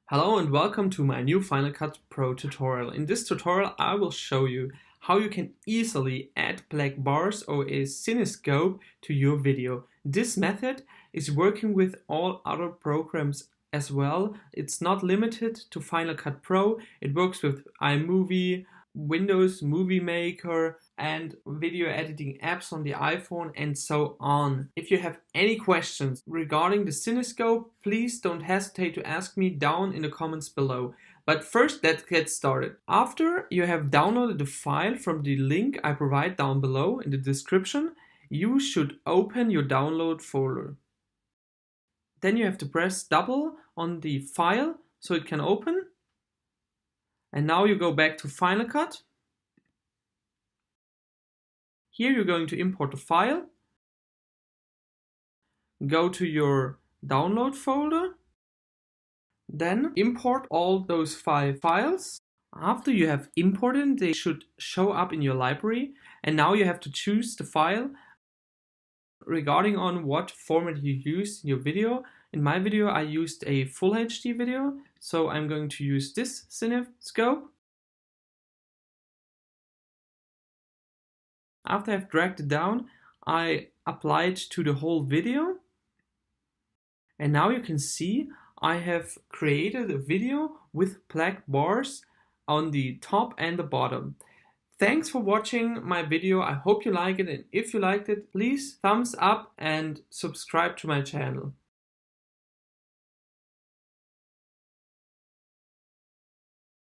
Hello and welcome to my new Final Cut Pro tutorial. In this tutorial I will show you how you can easily add black bars or a Cinemascope to your video. This method is working with all other programs as well. It's not limited to Final Cut Pro. It works with iMovie, Windows Movie Maker, and video editing apps on the iPhone and so on. If you have any questions regarding the Cinemascope, please don't hesitate to ask me down in the comments below. But first, let's get started. After you have downloaded the file from the link I provide down below in the description, you should open your download folder. Then you have to press double on the file so it can open. And now you go back to Final Cut. Here you're going to import the file. Go to your download folder. Then import all those 5 files. After you have imported, they should show up in your library. And now you have to choose the file regarding on what format you use in your video. In my video, I used a full HD video, so I'm going to use this Cinemascope. After I've dragged it down, I apply it to the whole video. And now you can see I have created a video with black bars on the top and the bottom. Thanks for watching my video. I hope you like it, and if you liked it, please thumbs up and subscribe to my channel.